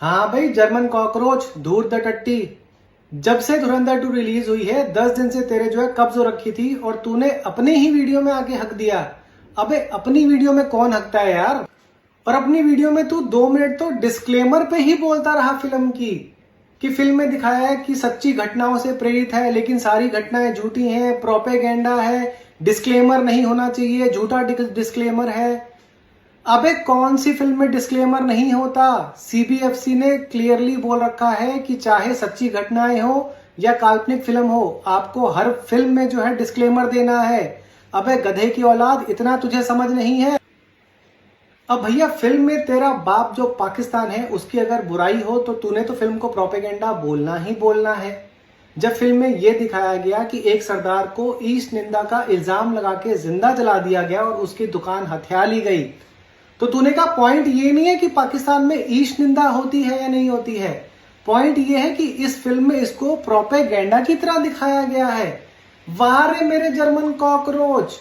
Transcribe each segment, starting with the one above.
हाँ भाई, German cockroach धूर द टट्टी। जब से धुरंधर 2 रिलीज हुई है 10 दिन से तेरे जो है कब्ज हो रखी थी और तूने अपने ही वीडियो में आके हक दिया। अबे अपनी वीडियो में कौन हकता है यार। और अपनी वीडियो में तू 2 मिनट तो डिस्क्लेमर पे ही बोलता रहा फिल्म की, कि फिल्म में दिखाया है कि सच्ची घटनाओं से प्रेरित है लेकिन सारी घटनाएं झूठी हैं, प्रोपेगेंडा है, डिस्क्लेमर नहीं होना चाहिए, झूठा डिस्क्लेमर है। अबे कौन सी फिल्म में डिस्क्लेमर नहीं होता। सीबीएफसी ने क्लियरली बोल रखा है कि चाहे सच्ची घटनाएं हो या काल्पनिक फिल्म हो, आपको हर फिल्म में जो है डिस्क्लेमर देना है। अबे गधे की औलाद, इतना तुझे समझ नहीं है। अब भैया फिल्म में तेरा बाप जो पाकिस्तान है उसकी अगर बुराई हो तो तूने तो फिल्म को प्रोपेगेंडा बोलना ही बोलना है। जब फिल्म में यह दिखाया गया कि एक सरदार को ईश निंदा का इल्जाम लगा के जिंदा जला दिया गया और उसकी दुकान हथिया ली गई, तो तूने कहा पॉइंट ये नहीं है कि पाकिस्तान में ईश निंदा होती है या नहीं होती है, पॉइंट ये है कि इस फिल्म में इसको प्रोपेगेंडा की तरह दिखाया गया है। वाह रे मेरे जर्मन कॉकरोच,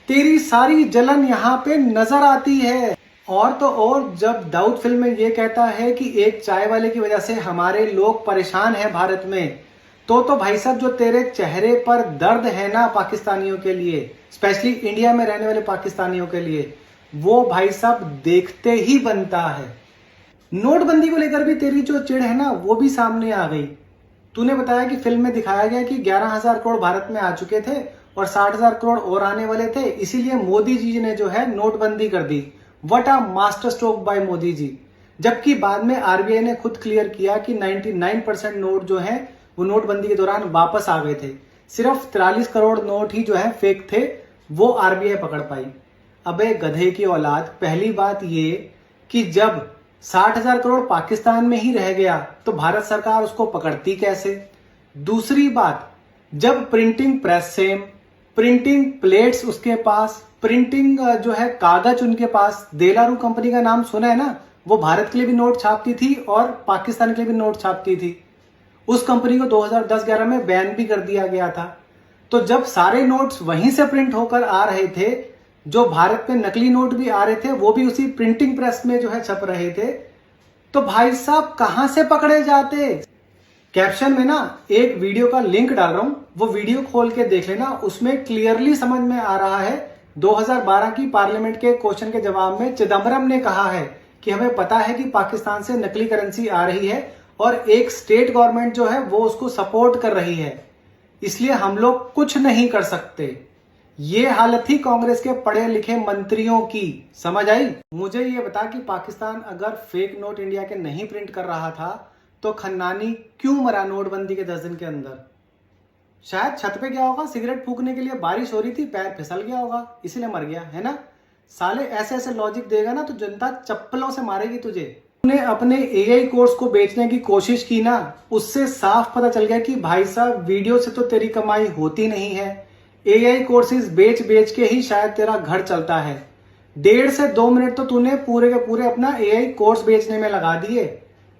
तेरी सारी जलन यहाँ पे नजर आती है। और तो और जब दाऊद फिल्म में ये कहता है कि एक चाय वाले की वजह से हमारे लोग परेशान हैं भारत में, तो भाई साहब जो तेरे चेहरे पर दर्द है ना पाकिस्तानियों के लिए, स्पेशली इंडिया में रहने वाले पाकिस्तानियों के लिए, वो भाई साहब देखते ही बनता है। नोटबंदी को लेकर भी तेरी जो चिढ़ है ना वो भी सामने आ गई। तूने बताया कि फिल्म में दिखाया गया कि 11,000 करोड़ भारत में आ चुके थे और 60,000 करोड़ और आने वाले थे, इसीलिए मोदी जी ने जो है नोटबंदी कर दी। What a master stroke by Modi ji. जबकि बाद में आरबीआई ने खुद क्लियर किया कि 99% नोट जो है वो नोटबंदी के दौरान वापस आ गए थे। सिर्फ 43 करोड़ नोट ही जो है फेक थे, वो आरबीआई पकड़ पाई। अबे गधे की औलाद, पहली बात ये कि जब 60,000 करोड़ पाकिस्तान में ही रह गया तो भारत सरकार उसको पकड़ती कैसे। दूसरी बात, जब printing press same, printing plates उसके पास, प्रिंटिंग जो है कागज उनके पास, देलारू कंपनी का नाम सुना है ना, वो भारत के लिए भी नोट छापती थी और पाकिस्तान के लिए भी नोट छापती थी। उस कंपनी को 2010-11 में बैन भी कर दिया गया था। तो जब सारे नोट्स वहीं से प्रिंट होकर आ रहे थे, जो भारत में नकली नोट भी आ रहे थे वो भी उसी प्रिंटिंग प्रेस में जो है छप रहे थे, तो भाई साहब कहां से पकड़े जाते। कैप्शन में ना एक वीडियो का लिंक डाल रहा हूं, वो वीडियो खोल के देख लेना, उसमें क्लियरली समझ में आ रहा है। 2012 की पार्लियामेंट के क्वेश्चन के जवाब में चिदम्बरम ने कहा है कि हमें पता है कि पाकिस्तान से नकली करेंसी आ रही है और एक स्टेट गवर्नमेंट जो है वो उसको सपोर्ट कर रही है, इसलिए हम लोग कुछ नहीं कर सकते। ये हालत थी कांग्रेस के पढ़े लिखे मंत्रियों की, समझ आई। मुझे ये बता कि पाकिस्तान अगर फेक नोट इंडिया के नहीं प्रिंट कर रहा था तो खन्नानी क्यों मरा नोटबंदी के 10 दिन के अंदर। शायद छत पे गया होगा, सिगरेट फूकने के लिए बारिश हो रही थी, पैर फिसल गया होगा, इसीलिए मर गया है ना। साले ऐसे ऐसे लॉजिक देगा ना तो जनता चप्पलों से मारेगी तुझे। तूने अपने एआई कोर्स को बेचने की कोशिश की ना, उससे साफ पता चल गया कि भाई साहब वीडियो से तो तेरी कमाई होती नहीं है, एआई कोर्सेज बेच बेच के ही शायद तेरा घर चलता है। 1.5 से 2 मिनट तो तूने पूरे के पूरे अपना एआई कोर्स बेचने में लगा दिए।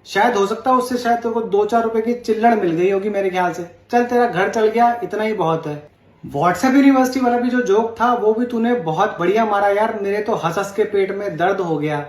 शायद हो सकता है उससे शायद तेरे को 2-4 रुपए की चिल्लड़ मिल गई होगी मेरे ख्याल से। चल तेरा घर चल गया, इतना ही बहुत है। व्हाट्सएप यूनिवर्सिटी वाला भी जो जोक था वो भी तूने बहुत बढ़िया मारा यार, मेरे तो हंस हंस के पेट में दर्द हो गया।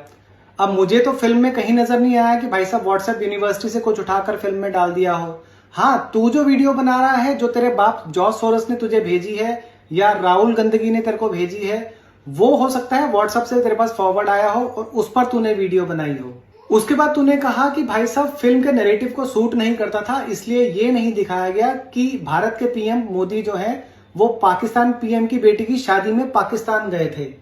अब मुझे तो फिल्म में कहीं नजर नहीं आया कि भाई साहब व्हाट्सएप यूनिवर्सिटी से कुछ उठाकर फिल्म में डाल दिया हो। हाँ, तू जो वीडियो बना रहा है, जो तेरे बाप जॉर्ज सोरोस ने तुझे भेजी है या राहुल गंदगी ने तेरे को भेजी है, वो हो सकता है व्हाट्सएप से तेरे पास फॉरवर्ड आया हो और उस पर तूने वीडियो बनाई हो। उसके बाद तूने कहा कि भाई साहब फिल्म के नैरेटिव को सूट नहीं करता था, इसलिए ये नहीं दिखाया गया कि भारत के पीएम मोदी जो है वो पाकिस्तान पीएम की बेटी की शादी में पाकिस्तान गए थे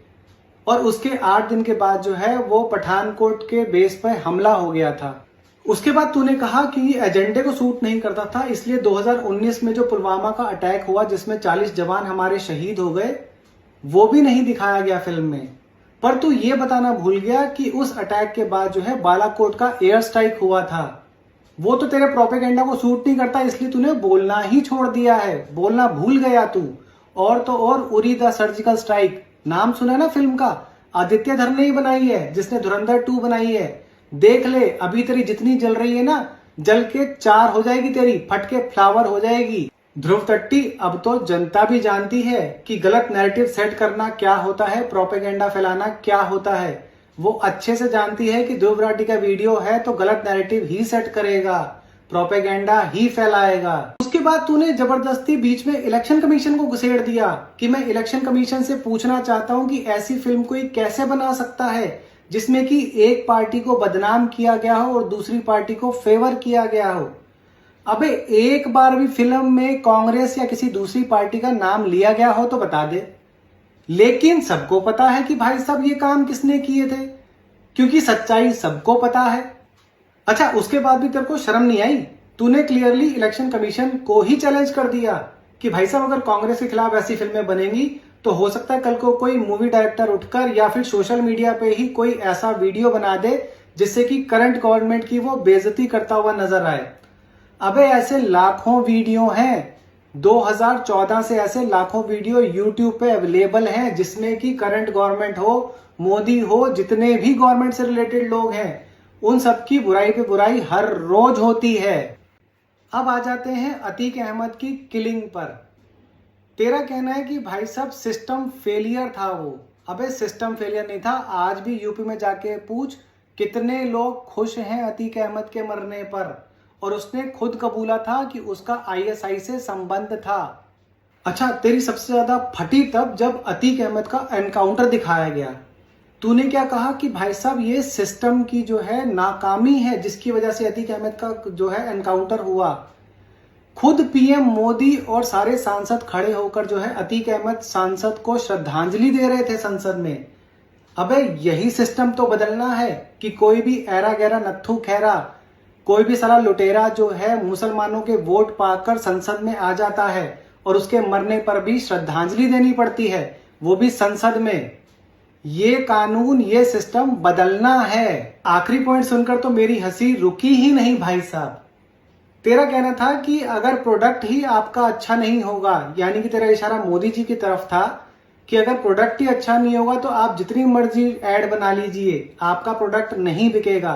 और उसके 8 दिन के बाद जो है वो पठानकोट के बेस पर हमला हो गया था। उसके बाद तूने कहा कि एजेंडे को सूट नहीं करता था, इसलिए 2019 में जो पुलवामा का अटैक हुआ जिसमें 40 जवान हमारे शहीद हो गए, वो भी नहीं दिखाया गया फिल्म में। पर तू ये बताना भूल गया कि उस अटैक के बाद जो है बालाकोट का एयर स्ट्राइक हुआ था, वो तो तेरे प्रोपेगेंडा को सूट नहीं करता, इसलिए तूने बोलना ही छोड़ दिया है, बोलना भूल गया तू। और तो और उरी द सर्जिकल स्ट्राइक, नाम सुना ना फिल्म का, आदित्य धर ने ही बनाई है, जिसने धुरंधर 2 बनाई है। देख ले, अभी तेरी जितनी जल रही है ना, जल के 4 हो जाएगी, तेरी फट के फ्लावर हो जाएगी। ध्रुव टट्टी, अब तो जनता भी जानती है कि गलत नैरेटिव सेट करना क्या होता है, प्रोपेगेंडा फैलाना क्या होता है। वो अच्छे से जानती है कि ध्रुव राठी का वीडियो है तो गलत नैरेटिव ही सेट करेगा, प्रोपेगेंडा ही फैलाएगा। उसके बाद तूने जबरदस्ती बीच में इलेक्शन कमीशन को घुसेड़ दिया कि मैं इलेक्शन कमीशन से पूछना चाहता हूं कि ऐसी फिल्म कोई कैसे बना सकता है जिसमें कि एक पार्टी को बदनाम किया गया हो और दूसरी पार्टी को फेवर किया गया हो। अबे एक बार भी फिल्म में कांग्रेस या किसी दूसरी पार्टी का नाम लिया गया हो तो बता दे। लेकिन सबको पता है कि भाई साहब ये काम किसने किए थे, क्योंकि सच्चाई सबको पता है। अच्छा, उसके बाद भी तेरे को शर्म नहीं आई? तूने क्लियरली इलेक्शन कमीशन को ही चैलेंज कर दिया कि भाई साहब अगर कांग्रेस के खिलाफ ऐसी फिल्में बनेंगी तो हो सकता है कल को कोई मूवी डायरेक्टर उठकर या फिर सोशल मीडिया पे ही कोई ऐसा वीडियो बना दे जिससे कि करंट गवर्नमेंट की वो बेइज्जती करता हुआ नजर आए। अबे ऐसे लाखों वीडियो हैं, 2014 से ऐसे लाखों वीडियो यूट्यूब पे अवेलेबल हैं जिसमें कि करंट गवर्नमेंट हो, मोदी हो, जितने भी गवर्नमेंट से रिलेटेड लोग हैं उन सबकी बुराई पे बुराई हर रोज होती है। अब आ जाते हैं अतीक अहमद की किलिंग पर। तेरा कहना है कि भाई साहब सिस्टम फेलियर था वो। अबे सिस्टम फेलियर नहीं था। आज भी यूपी में जाके पूछ कितने लोग खुश हैं अतीक अहमद के मरने पर, और उसने खुद कबूला था कि उसका आईएसआई से संबंध था। अच्छा, तेरी सबसे ज्यादा फटी तब जब अतीक अहमद का एनकाउंटर दिखाया गया। तूने क्या कहा कि भाई साहब ये सिस्टम की जो है नाकामी है जिसकी वजह से अतीक अहमद का जो है एनकाउंटर हुआ। खुद पीएम मोदी और सारे सांसद खड़े होकर जो है अतीक अहमद सांसद को श्रद्धांजलि दे रहे थे संसद में। अबे यही सिस्टम तो बदलना है कि कोई भी ऐरा गैरा नत्थू खैरा, कोई भी साला लुटेरा जो है मुसलमानों के वोट पाकर संसद में आ जाता है और उसके मरने पर भी श्रद्धांजलि देनी पड़ती है, वो भी संसद में। ये कानून, ये सिस्टम बदलना है। आखिरी पॉइंट सुनकर तो मेरी हंसी रुकी ही नहीं भाई साहब। तेरा कहना था कि अगर प्रोडक्ट ही आपका अच्छा नहीं होगा, यानी कि तेरा इशारा मोदी जी की तरफ था कि अगर प्रोडक्ट ही अच्छा नहीं होगा तो आप जितनी मर्जी ऐड बना लीजिए, आपका प्रोडक्ट नहीं बिकेगा।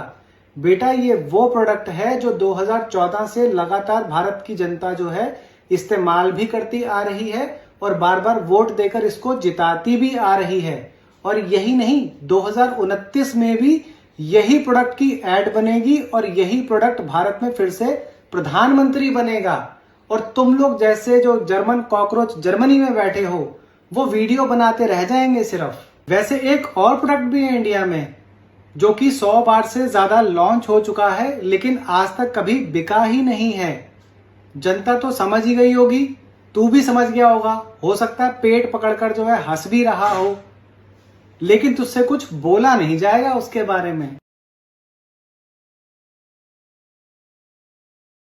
बेटा ये वो प्रोडक्ट है जो 2014 से लगातार भारत की जनता जो है इस्तेमाल भी करती आ रही है और बार बार वोट देकर इसको जिताती भी आ रही है। और यही नहीं, 2029 में भी यही प्रोडक्ट की ऐड बनेगी और यही प्रोडक्ट भारत में फिर से प्रधानमंत्री बनेगा। और तुम लोग जैसे जो जर्मन कॉकरोच जर्मनी में बैठे हो वो वीडियो बनाते रह जाएंगे सिर्फ। वैसे एक और प्रोडक्ट भी है इंडिया में जो कि 100 बार से ज्यादा लॉन्च हो चुका है लेकिन आज तक कभी बिका ही नहीं है। जनता तो समझ ही गई होगी, तू भी समझ गया होगा, हो सकता है पेट पकड़कर जो है हंस भी रहा हो, लेकिन तुझसे कुछ बोला नहीं जाएगा उसके बारे में।